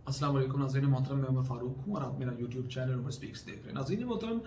अस्सलाम वालेकुम नाज़रीन मोहतरम, मैं उमर फारूक हूँ और आप मेरा यूट्यूब चैनल उमर स्पीक्स देख रहे हैं। नाज़रीन मोहतरम,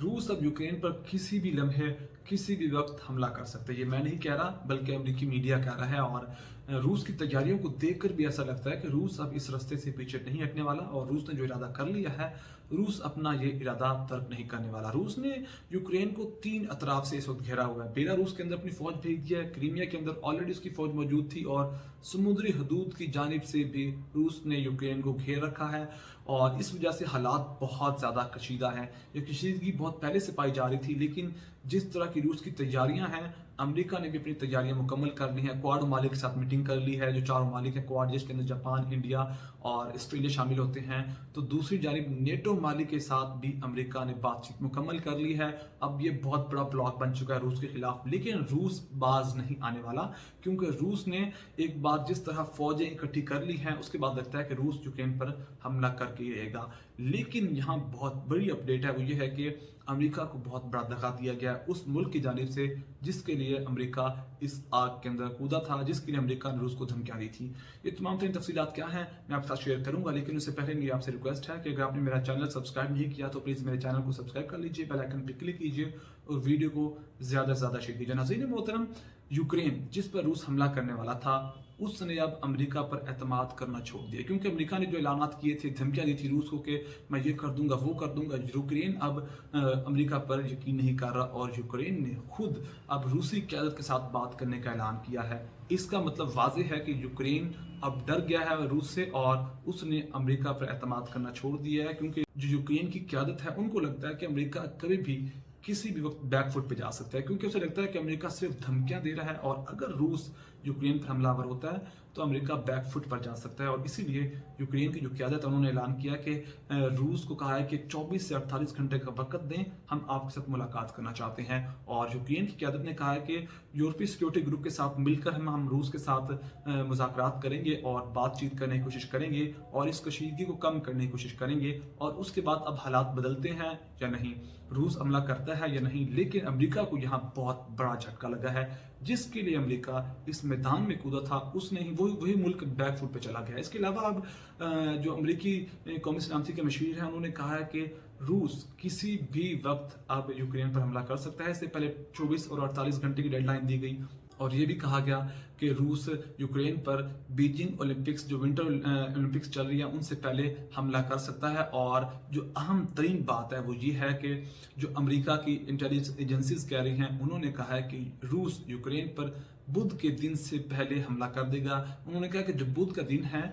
रूस अब यूक्रेन पर किसी भी लम्हे किसी भी वक्त हमला कर सकते हैं। ये मैं नहीं कह रहा बल्कि अमेरिकी मीडिया कह रहा है। और रूस की तैयारियों को देखकर भी ऐसा लगता है कि रूस अब इस रास्ते से पीछे नहीं हटने वाला और रूस ने जो इरादा कर लिया है, रूस अपना ये इरादा तर्क नहीं करने वाला। रूस ने यूक्रेन को 3 अतराफ से इस वक्त घेरा हुआ है। बेलारूस के अंदर अपनी फौज भेज दिया है, क्रीमिया के अंदर ऑलरेडी उसकी फौज मौजूद थी और समुद्री हदूद की जानिब से भी रूस ने यूक्रेन को घेर रखा है। और इस वजह से हालात बहुत ज़्यादा कशीदा हैं। ये कशीदगी बहुत पहले से पाई जा रही थी, लेकिन जिस तरह की रूस की तैयारियां हैं, अमेरिका ने भी अपनी तैयारियां मुकम्मल कर ली हैं। क्वाड ममालिक के साथ मीटिंग कर ली है, जो 4 ममालिक हैं क्वाड, जिसके अंदर जापान, इंडिया और ऑस्ट्रेलिया शामिल होते हैं। तो दूसरी जानिब नेटो ममालिक के साथ भी अमेरिका ने बातचीत मुकम्मल कर ली है। अब ये बहुत बड़ा ब्लॉक बन चुका है रूस के खिलाफ, लेकिन रूस बाज नहीं आने वाला, क्योंकि रूस ने एक बार जिस तरह फौजें इकट्ठी कर ली हैं, उसके बाद लगता है कि रूस यूक्रेन पर हमला करके ही रहेगा। लेकिन यहाँ बहुत बड़ी अपडेट है, वो ये है कि अमेरिका को बहुत बड़ा धक्का दिया गया है उस मुल्क की जानिब से जिसके लिए अमेरिका इस आग के अंदर कूदा था, जिसके लिए अमेरिका ने रूस को धमकियां दी थी। ये तमाम तरीन तफसीलात क्या हैं मैं आपके साथ शेयर करूंगा, लेकिन उससे पहले मेरी आपसे रिक्वेस्ट है कि अगर आपने मेरा चैनल सब्सक्राइब नहीं किया तो प्लीज़ मेरे चैनल को सब्सक्राइब कर लीजिए, बेल आइकन पर क्लिक कीजिए और वीडियो को ज़्यादा से ज़्यादा शेयर कीजिए। नाज़रीन मोहतरम, यूक्रेन जिस पर रूस हमला करने वाला था, उसने अब अमेरिका पर एतमाद करना छोड़ दिया, क्योंकि अमेरिका ने जो ऐलानात किए थे, धमकियां दी थी रूस को कि मैं ये कर दूंगा वो कर दूंगा। यूक्रेन अब अमेरिका पर यकीन नहीं कर रहा और यूक्रेन ने खुद अब रूसी क़यादत के साथ बात करने का ऐलान किया है। इसका मतलब वाज़ेह है कि यूक्रेन अब डर गया है रूस से और उसने अमेरिका पर एतमाद करना छोड़ दिया है, क्योंकि जो यूक्रेन की क़यादत है उनको लगता है कि अमेरिका कभी भी किसी भी वक्त बैकफुट पे जा सकता है, क्योंकि उसे लगता है कि अमेरिका सिर्फ धमकियां दे रहा है और अगर रूस यूक्रेन पर हमलावर होता है तो अमेरिका बैकफुट पर जा सकता है। और इसीलिए यूक्रेन की जो क़यादत है उन्होंने ऐलान किया कि रूस को कहा है कि 24 से 48 घंटे का वक्त दें, हम आपके साथ मुलाकात करना चाहते हैं। और यूक्रेन की क़यादत ने कहा है कि यूरोपीय सिक्योरिटी ग्रुप के साथ मिलकर हम रूस के साथ मुज़ाकरात करेंगे और बातचीत करने की कोशिश करेंगे और इस कशीदगी को कम करने की कोशिश करेंगे। और उसके बाद अब हालात बदलते हैं या नहीं, रूस हमला करता है या नहीं, लेकिन अमेरिका को यहाँ बहुत बड़ा झटका लगा है। जिसके लिए अमेरिका इस मैदान में कूदा था, उसने ही वही मुल्क बैकफुट पे चला गया। इसके अलावा अब जो अमेरिकी कौमी सलामती के मशीर हैं, उन्होंने कहा है कि रूस किसी भी वक्त अब यूक्रेन पर हमला कर सकता है। इससे पहले 24 और 48 घंटे की डेडलाइन दी गई और ये भी कहा गया कि रूस यूक्रेन पर बीजिंग ओलंपिक्स, जो विंटर ओलंपिक्स चल रही है, उनसे पहले हमला कर सकता है। और जो अहम तरीन बात है वो ये है कि जो अमेरिका की इंटेलिजेंस एजेंसीज कह रही हैं, उन्होंने कहा है कि रूस यूक्रेन पर बुध के दिन से पहले हमला कर देगा। उन्होंने कहा कि जो बुध का दिन है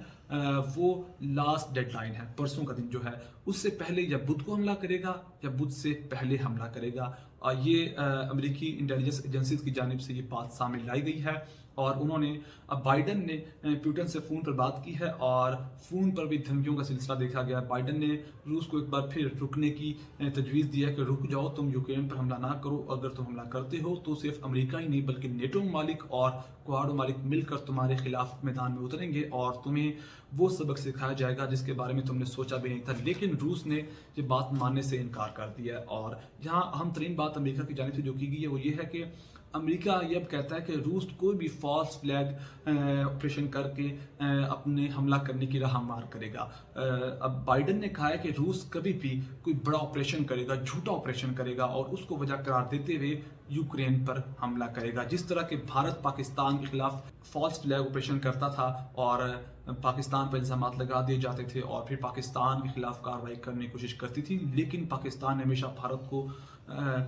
वो लास्ट डेडलाइन है, परसों का दिन जो है, उससे पहले या बुध को हमला करेगा या बुध से पहले हमला करेगा। और ये अमेरिकी इंटेलिजेंस एजेंसीज की जानिब से ये बात सामने लाई गई है। और उन्होंने अब बाइडन ने पुतिन से फ़ोन पर बात की है और फ़ोन पर भी धमकियों का सिलसिला देखा गया। बाइडन ने रूस को एक बार फिर रुकने की तजवीज़ दी है कि रुक जाओ, तुम यूक्रेन पर हमला ना करो, अगर तुम हमला करते हो तो सिर्फ अमेरिका ही नहीं बल्कि नेटो ममालिक और क्वाड ममालिक मिलकर तुम्हारे खिलाफ मैदान में उतरेंगे और तुम्हें वो सबक सिखाया जाएगा जिसके बारे में तुमने सोचा भी नहीं था। लेकिन रूस ने ये बात मानने से इनकार कर दिया है। और यहाँ अहम तरीन बात अमेरिका की जानिब से जो की गई है वो ये है कि अमेरिका ये अब कहता है कि रूस कोई भी फॉल्स फ्लैग ऑपरेशन करके अपने हमला करने की राह मार करेगा। अब बाइडन ने कहा है कि रूस कभी भी कोई बड़ा ऑपरेशन करेगा, झूठा ऑपरेशन करेगा और उसको वजह करार देते हुए यूक्रेन पर हमला करेगा। जिस तरह के भारत पाकिस्तान के खिलाफ फॉल्स फ्लैग ऑपरेशन करता था और पाकिस्तान पर इल्ज़ाम लगा दिए जाते थे और फिर पाकिस्तान के खिलाफ कार्रवाई करने की कोशिश करती थी, लेकिन पाकिस्तान ने हमेशा भारत को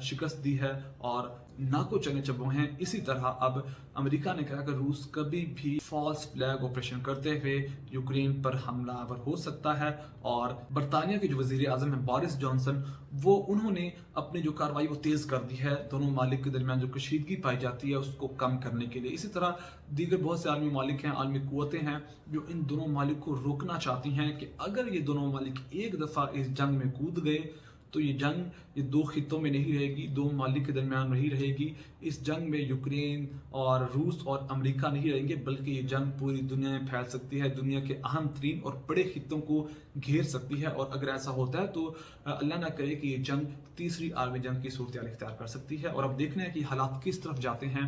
शिकस्त दी है और ना को चने चबो हैं। इसी तरह अब अमेरिका ने कहा कि रूस कभी भी फॉल्स फ्लैग ऑपरेशन करते हुए यूक्रेन पर हमलावर हो सकता है। और बरतानिया के जो वजीर आजम है बोरिस जॉनसन, वो उन्होंने अपनी जो कार्रवाई वो तेज़ कर दी है दोनों ममालिक के दरमियान जो कशीदगी पाई जाती है उसको कम करने के लिए। इसी तरह दीगर बहुत से आलमी ममालिक हैं, आलमी कुव्वतें हैं जो इन दोनों ममालिक को रोकना चाहती हैं कि अगर ये दोनों ममालिक एक दफ़ा इस जंग में कूद गए تو یہ جنگ یہ دو خطوں میں نہیں رہے گی، دو ممالک کے درمیان نہیں رہے گی. اس جنگ میں یوکرین اور روس اور امریکہ نہیں رہیں گے، بلکہ یہ جنگ پوری دنیا میں پھیل سکتی ہے، دنیا کے اہم ترین اور بڑے خطوں کو گھیر سکتی ہے. اور اگر ایسا ہوتا ہے تو اللہ نہ کرے کہ یہ جنگ تیسری عالمی جنگ کی صورتحال اختیار کر سکتی ہے. اور اب دیکھنا ہے کہ حالات کس طرف جاتے ہیں.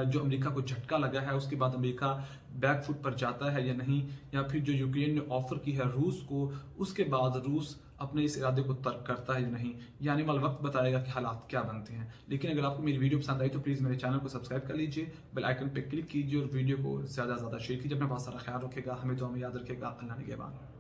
جو امریکہ کو جھٹکا لگا ہے، اس کے بعد امریکہ بیک فٹ پر جاتا ہے یا نہیں، یا پھر جو یوکرین نے آفر کی ہے روس کو، اس کے بعد روس اپنے اس ارادے کو ترک کرتا ہے یا نہیں. یہ آنے والا وقت بتائے گا کہ حالات کیا بنتے ہیں. لیکن اگر آپ کو میری ویڈیو پسند آئی تو پلیز میرے چینل کو سبسکرائب کر لیجیے، بیل آئیکن پہ کلک کیجیے اور ویڈیو کو زیادہ سے زیادہ شیئر کیجیے. اپنا بہت سارا خیال رکھے گا، ہمیں تو ہمیں یاد رکھے گا. اللہ نگہبان.